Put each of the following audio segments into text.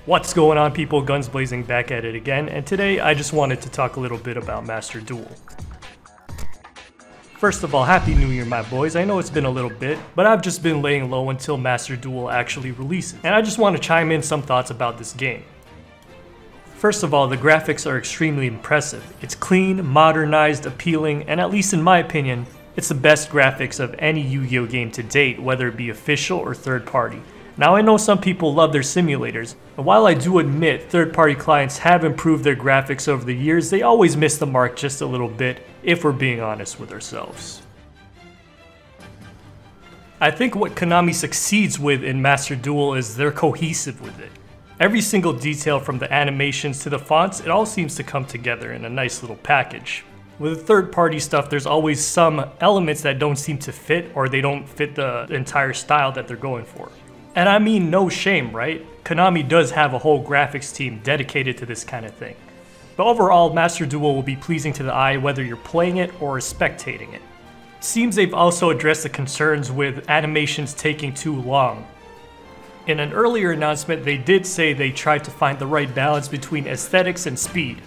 What's going on, people? Gunsblazing back at it again, and today I just wanted to talk a little bit about Master Duel. First of all, Happy New Year, my boys. I know it's been a little bit, but I've just been laying low until Master Duel actually releases, and I just want to chime in some thoughts about this game. First of all, the graphics are extremely impressive. It's clean, modernized, appealing, and at least in my opinion, it's the best graphics of any Yu-Gi-Oh game to date, whether it be official or third party. Now I know some people love their simulators, and while I do admit third-party clients have improved their graphics over the years, they always miss the mark just a little bit, if we're being honest with ourselves. I think what Konami succeeds with in Master Duel is they're cohesive with it. Every single detail from the animations to the fonts, it all seems to come together in a nice little package. With third-party stuff, there's always some elements that don't seem to fit, or they don't fit the entire style that they're going for. And I mean, no shame, right? Konami does have a whole graphics team dedicated to this kind of thing. But overall, Master Duel will be pleasing to the eye whether you're playing it or spectating it. It seems they've also addressed the concerns with animations taking too long. In an earlier announcement, they did say they tried to find the right balance between aesthetics and speed.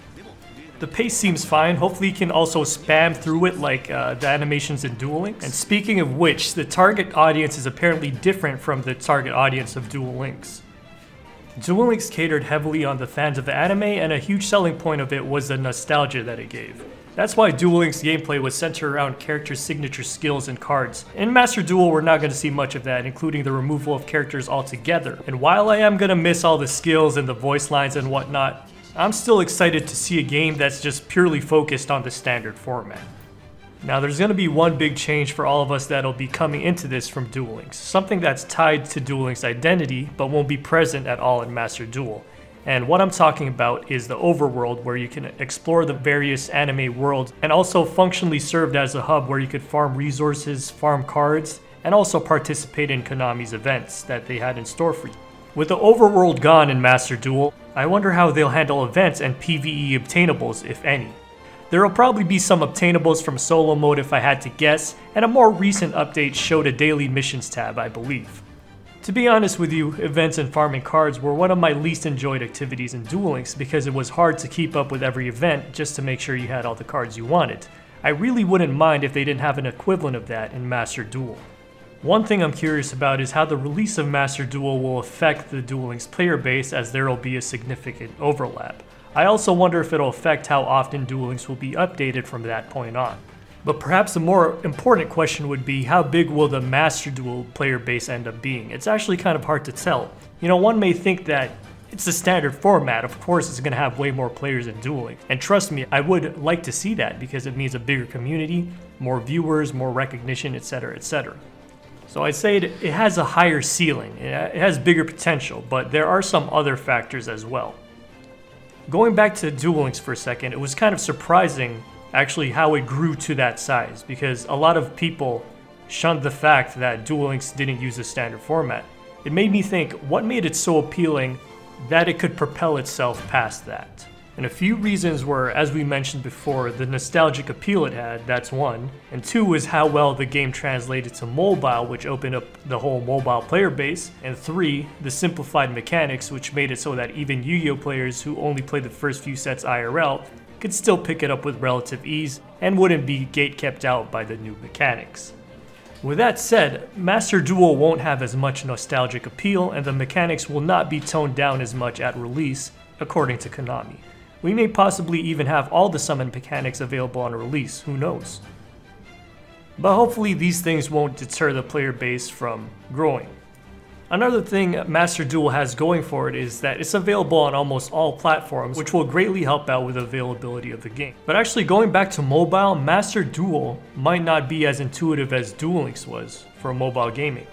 The pace seems fine. Hopefully you can also spam through it like the animations in Duel Links. And speaking of which, the target audience is apparently different from the target audience of Duel Links. Duel Links catered heavily on the fans of the anime, and a huge selling point of it was the nostalgia that it gave. That's why Duel Links gameplay was centered around characters' signature skills and cards. In Master Duel, we're not going to see much of that, including the removal of characters altogether. And while I am going to miss all the skills and the voice lines and whatnot, I'm still excited to see a game that's just purely focused on the standard format. Now there's going to be one big change for all of us that'll be coming into this from Duel Links, something that's tied to Duel Links' identity but won't be present at all in Master Duel. And what I'm talking about is the Overworld, where you can explore the various anime worlds and also functionally served as a hub where you could farm resources, farm cards, and also participate in Konami's events that they had in store for you. With the Overworld gone in Master Duel, I wonder how they'll handle events and PvE obtainables, if any. There will probably be some obtainables from solo mode if I had to guess, and a more recent update showed a daily missions tab, I believe. To be honest with you, events and farming cards were one of my least enjoyed activities in Duel Links because it was hard to keep up with every event just to make sure you had all the cards you wanted. I really wouldn't mind if they didn't have an equivalent of that in Master Duel. One thing I'm curious about is how the release of Master Duel will affect the Duel Links player base, as there will be a significant overlap. I also wonder if it'll affect how often Duel Links will be updated from that point on. But perhaps the more important question would be, how big will the Master Duel player base end up being? It's actually kind of hard to tell. You know, one may think that it's the standard format, of course it's going to have way more players than Duel Links. And trust me, I would like to see that because it means a bigger community, more viewers, more recognition, etc, etc. So I'd say it has a higher ceiling, it has bigger potential, but there are some other factors as well. Going back to Duel Links for a second, it was kind of surprising actually how it grew to that size, because a lot of people shunned the fact that Duel Links didn't use the standard format. It made me think, what made it so appealing that it could propel itself past that? And a few reasons were, as we mentioned before, the nostalgic appeal it had, that's one. And two was how well the game translated to mobile, which opened up the whole mobile player base. And three, the simplified mechanics, which made it so that even Yu-Gi-Oh players who only played the first few sets IRL could still pick it up with relative ease and wouldn't be gate-kept out by the new mechanics. With that said, Master Duel won't have as much nostalgic appeal, and the mechanics will not be toned down as much at release, according to Konami. We may possibly even have all the summon mechanics available on release, who knows. But hopefully these things won't deter the player base from growing. Another thing Master Duel has going for it is that it's available on almost all platforms, which will greatly help out with the availability of the game. But actually, going back to mobile, Master Duel might not be as intuitive as Duel Links was for mobile gaming.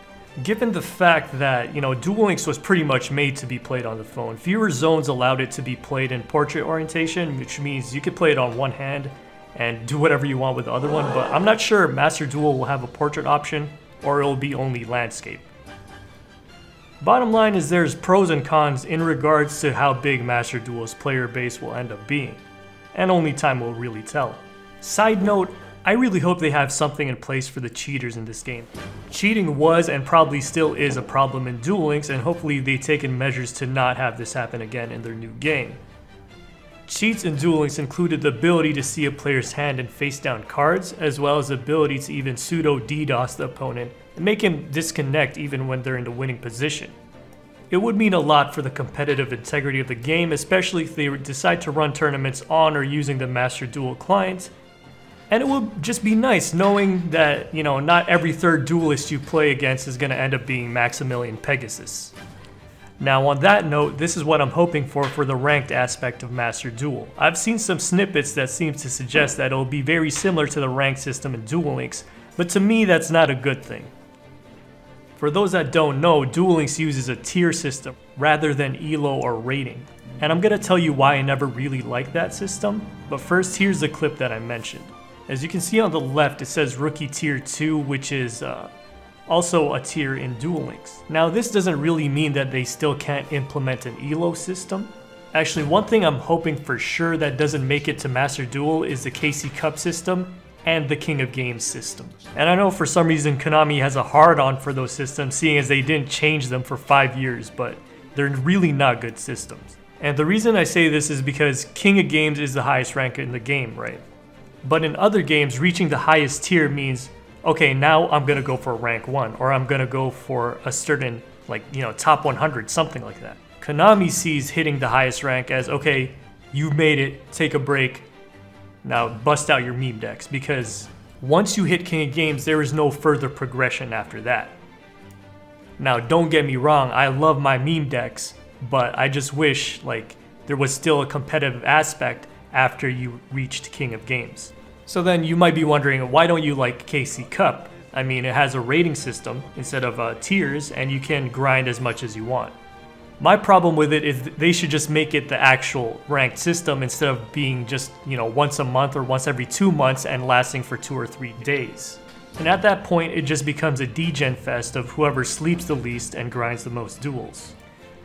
Given the fact that, Duel Links was pretty much made to be played on the phone, fewer zones allowed it to be played in portrait orientation, which means you could play it on one hand and do whatever you want with the other one, but I'm not sure Master Duel will have a portrait option, or it will be only landscape. Bottom line is there's pros and cons in regards to how big Master Duel's player base will end up being, and only time will really tell. Side note, I really hope they have something in place for the cheaters in this game. Cheating was and probably still is a problem in Duel Links, and hopefully they've taken measures to not have this happen again in their new game. Cheats in Duel Links included the ability to see a player's hand and face down cards, as well as the ability to even pseudo DDoS the opponent and make him disconnect even when they're in the winning position. It would mean a lot for the competitive integrity of the game, especially if they decide to run tournaments on or using the Master Duel client. And it would just be nice knowing that, not every third duelist you play against is going to end up being Maximilian Pegasus. Now on that note, this is what I'm hoping for the ranked aspect of Master Duel. I've seen some snippets that seem to suggest that it'll be very similar to the ranked system in Duel Links, but to me that's not a good thing. For those that don't know, Duel Links uses a tier system rather than elo or rating. And I'm going to tell you why I never really liked that system, but first here's the clip that I mentioned. As you can see on the left, it says Rookie Tier 2, which is also a tier in Duel Links. Now this doesn't really mean that they still can't implement an elo system. Actually, one thing I'm hoping for sure that doesn't make it to Master Duel is the KC Cup system and the King of Games system. And I know for some reason Konami has a hard-on for those systems, seeing as they didn't change them for 5 years, but they're really not good systems. And the reason I say this is because King of Games is the highest rank in the game, right? But in other games, reaching the highest tier means, okay, now I'm gonna go for rank 1, or I'm gonna go for a certain, top 100, something like that. Konami sees hitting the highest rank as, okay, you made it, take a break, now bust out your meme decks, because once you hit King of Games, there is no further progression after that. Now, don't get me wrong, I love my meme decks, but I just wish, there was still a competitive aspect after you reached King of Games. So then you might be wondering, why don't you like KC Cup? I mean, it has a rating system instead of tiers, and you can grind as much as you want. My problem with it is they should just make it the actual ranked system instead of being just, once a month or once every 2 months and lasting for 2 or 3 days. And at that point, it just becomes a degen fest of whoever sleeps the least and grinds the most duels.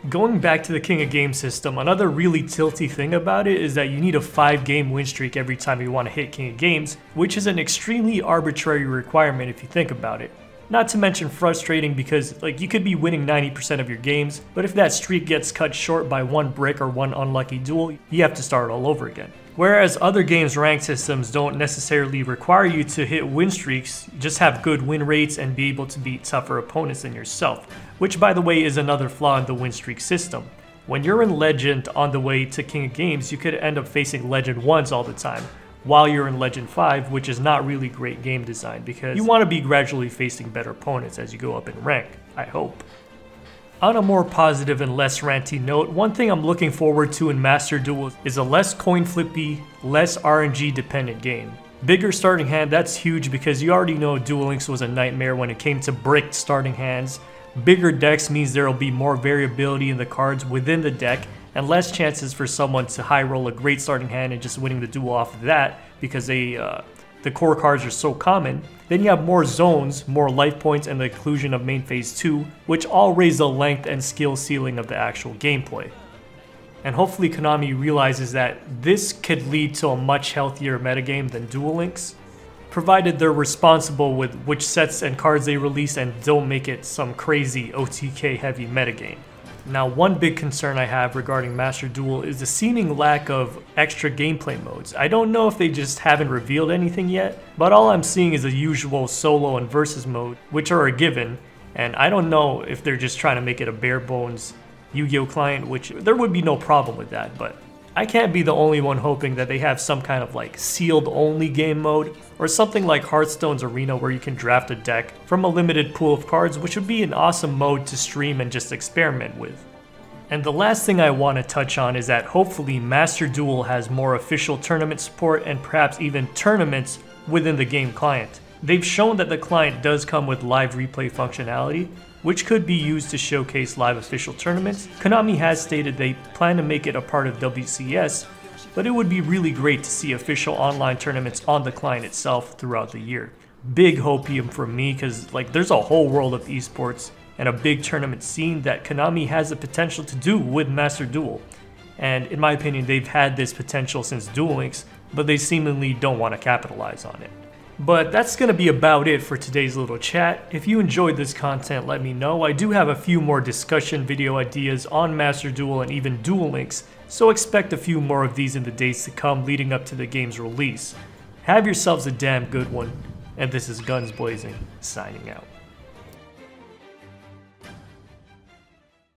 Going back to the King of Games system, another really tilty thing about it is that you need a 5-game win streak every time you want to hit King of Games, which is an extremely arbitrary requirement if you think about it. Not to mention frustrating because you could be winning 90% of your games, but if that streak gets cut short by 1 brick or 1 unlucky duel, you have to start all over again. Whereas other games' ranked systems don't necessarily require you to hit win streaks, just have good win rates and be able to beat tougher opponents than yourself, which by the way is another flaw in the win streak system. When you're in Legend on the way to King of Games, you could end up facing Legend 1s all the time, while you're in Legend 5, which is not really great game design because you want to be gradually facing better opponents as you go up in rank, I hope. On a more positive and less ranty note, one thing I'm looking forward to in Master Duel is a less coin flippy, less RNG dependent game. Bigger starting hand, that's huge because you already know Duel Links was a nightmare when it came to bricked starting hands. Bigger decks means there will be more variability in the cards within the deck and less chances for someone to high roll a great starting hand and just winning the duel off of that because the core cards are so common. Then you have more zones, more life points, and the inclusion of main phase 2, which all raise the length and skill ceiling of the actual gameplay. And hopefully Konami realizes that this could lead to a much healthier metagame than Duel Links, provided they're responsible with which sets and cards they release and don't make it some crazy OTK heavy metagame. Now, one big concern I have regarding Master Duel is the seeming lack of extra gameplay modes. I don't know if they just haven't revealed anything yet, but all I'm seeing is the usual solo and versus mode, which are a given, and I don't know if they're just trying to make it a bare bones Yu-Gi-Oh client, which there would be no problem with that, but I can't be the only one hoping that they have some kind of sealed only game mode, or something like Hearthstone's Arena where you can draft a deck from a limited pool of cards, which would be an awesome mode to stream and just experiment with. And the last thing I want to touch on is that hopefully Master Duel has more official tournament support and perhaps even tournaments within the game client. They've shown that the client does come with live replay functionality, which could be used to showcase live official tournaments. Konami has stated they plan to make it a part of WCS, but it would be really great to see official online tournaments on the client itself throughout the year. Big hopium for me because there's a whole world of esports and a big tournament scene that Konami has the potential to do with Master Duel. And in my opinion, they've had this potential since Duel Links, but they seemingly don't want to capitalize on it. But that's going to be about it for today's little chat. If you enjoyed this content, let me know. I do have a few more discussion video ideas on Master Duel and even Duel Links, so expect a few more of these in the days to come leading up to the game's release. Have yourselves a damn good one, and this is Guns Blazing, signing out.